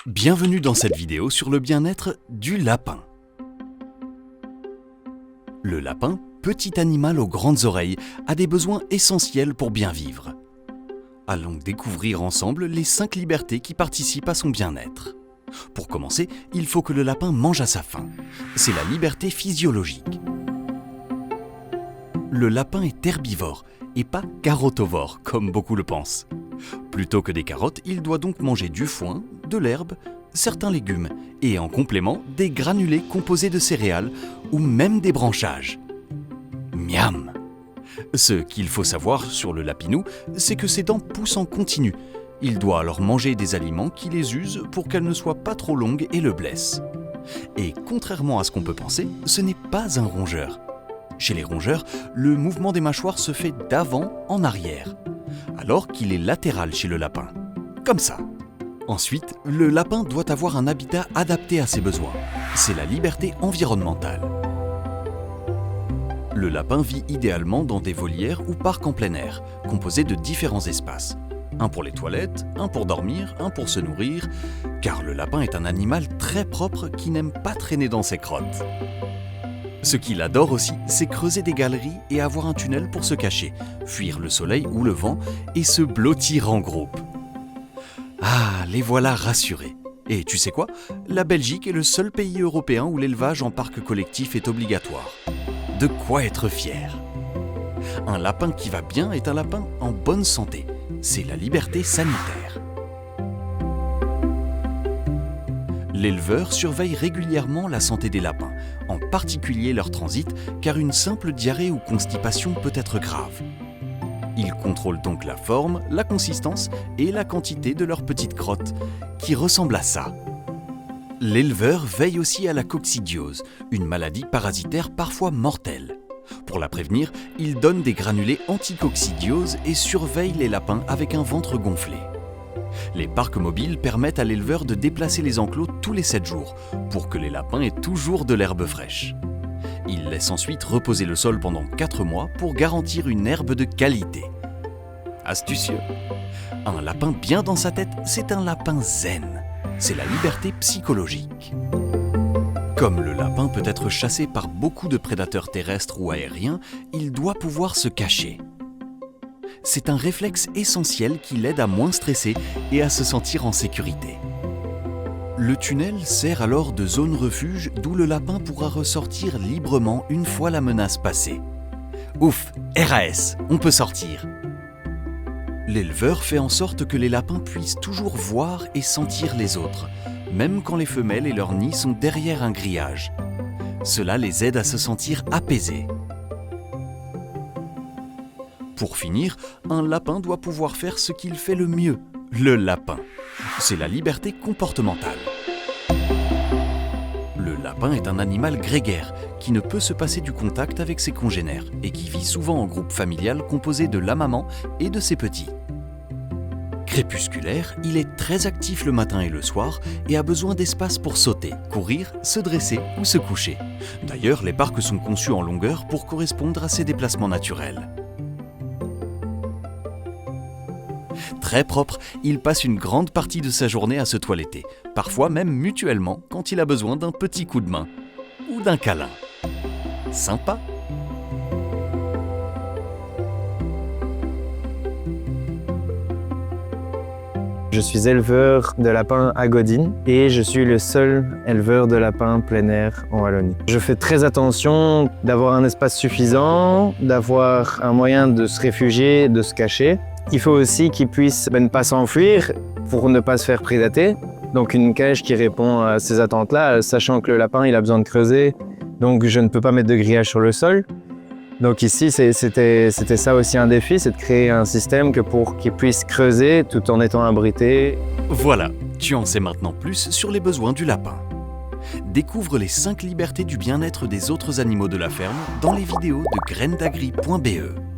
Bienvenue dans cette vidéo sur le bien-être du lapin. Le lapin, petit animal aux grandes oreilles, a des besoins essentiels pour bien vivre. Allons découvrir ensemble les 5 libertés qui participent à son bien-être. Pour commencer, il faut que le lapin mange à sa faim. C'est la liberté physiologique. Le lapin est herbivore et pas carotovore, comme beaucoup le pensent. Plutôt que des carottes, il doit donc manger du foin, de l'herbe, certains légumes et en complément des granulés composés de céréales ou même des branchages. Miam! Ce qu'il faut savoir sur le lapinou, c'est que ses dents poussent en continu. Il doit alors manger des aliments qui les usent pour qu'elles ne soient pas trop longues et le blessent. Et contrairement à ce qu'on peut penser, ce n'est pas un rongeur. Chez les rongeurs, le mouvement des mâchoires se fait d'avant en arrière, alors qu'il est latéral chez le lapin. Comme ça. Ensuite, le lapin doit avoir un habitat adapté à ses besoins. C'est la liberté environnementale. Le lapin vit idéalement dans des volières ou parcs en plein air, composés de différents espaces. Un pour les toilettes, un pour dormir, un pour se nourrir, car le lapin est un animal très propre qui n'aime pas traîner dans ses crottes. Ce qu'il adore aussi, c'est creuser des galeries et avoir un tunnel pour se cacher, fuir le soleil ou le vent et se blottir en groupe. Ah, les voilà rassurés. Et tu sais quoi? La Belgique est le seul pays européen où l'élevage en parc collectif est obligatoire. De quoi être fier. Un lapin qui va bien est un lapin en bonne santé. C'est la liberté sanitaire. L'éleveur surveille régulièrement la santé des lapins, en particulier leur transit, car une simple diarrhée ou constipation peut être grave. Il contrôle donc la forme, la consistance et la quantité de leurs petites crottes, qui ressemblent à ça. L'éleveur veille aussi à la coccidiose, une maladie parasitaire parfois mortelle. Pour la prévenir, il donne des granulés anti-coccidiose et surveille les lapins avec un ventre gonflé. Les parcs mobiles permettent à l'éleveur de déplacer les enclos tous les 7 jours pour que les lapins aient toujours de l'herbe fraîche. Il laisse ensuite reposer le sol pendant 4 mois pour garantir une herbe de qualité. Astucieux. Un lapin bien dans sa tête, c'est un lapin zen. C'est la liberté psychologique. Comme le lapin peut être chassé par beaucoup de prédateurs terrestres ou aériens, il doit pouvoir se cacher. C'est un réflexe essentiel qui l'aide à moins stresser et à se sentir en sécurité. Le tunnel sert alors de zone refuge d'où le lapin pourra ressortir librement une fois la menace passée. Ouf, RAS, on peut sortir. L'éleveur fait en sorte que les lapins puissent toujours voir et sentir les autres, même quand les femelles et leurs nids sont derrière un grillage. Cela les aide à se sentir apaisés. Pour finir, un lapin doit pouvoir faire ce qu'il fait le mieux, le lapin. C'est la liberté comportementale. Le lapin est un animal grégaire qui ne peut se passer du contact avec ses congénères et qui vit souvent en groupe familial composé de la maman et de ses petits. Crépusculaire, il est très actif le matin et le soir et a besoin d'espace pour sauter, courir, se dresser ou se coucher. D'ailleurs, les parcs sont conçus en longueur pour correspondre à ses déplacements naturels. Très propre, il passe une grande partie de sa journée à se toiletter, parfois même mutuellement quand il a besoin d'un petit coup de main ou d'un câlin. Sympa! Je suis éleveur de lapins à Godin et je suis le seul éleveur de lapins plein air en Wallonie. Je fais très attention d'avoir un espace suffisant, d'avoir un moyen de se réfugier, de se cacher. Il faut aussi qu'ils puissent ne pas s'enfuir pour ne pas se faire prédater. Donc une cage qui répond à ces attentes-là, sachant que le lapin il a besoin de creuser, donc je ne peux pas mettre de grillage sur le sol. Donc ici, c'était ça aussi un défi, c'est de créer un système pour qu'ils puissent creuser tout en étant abrités. Voilà, tu en sais maintenant plus sur les besoins du lapin. Découvre les 5 libertés du bien-être des autres animaux de la ferme dans les vidéos de graindagri.be.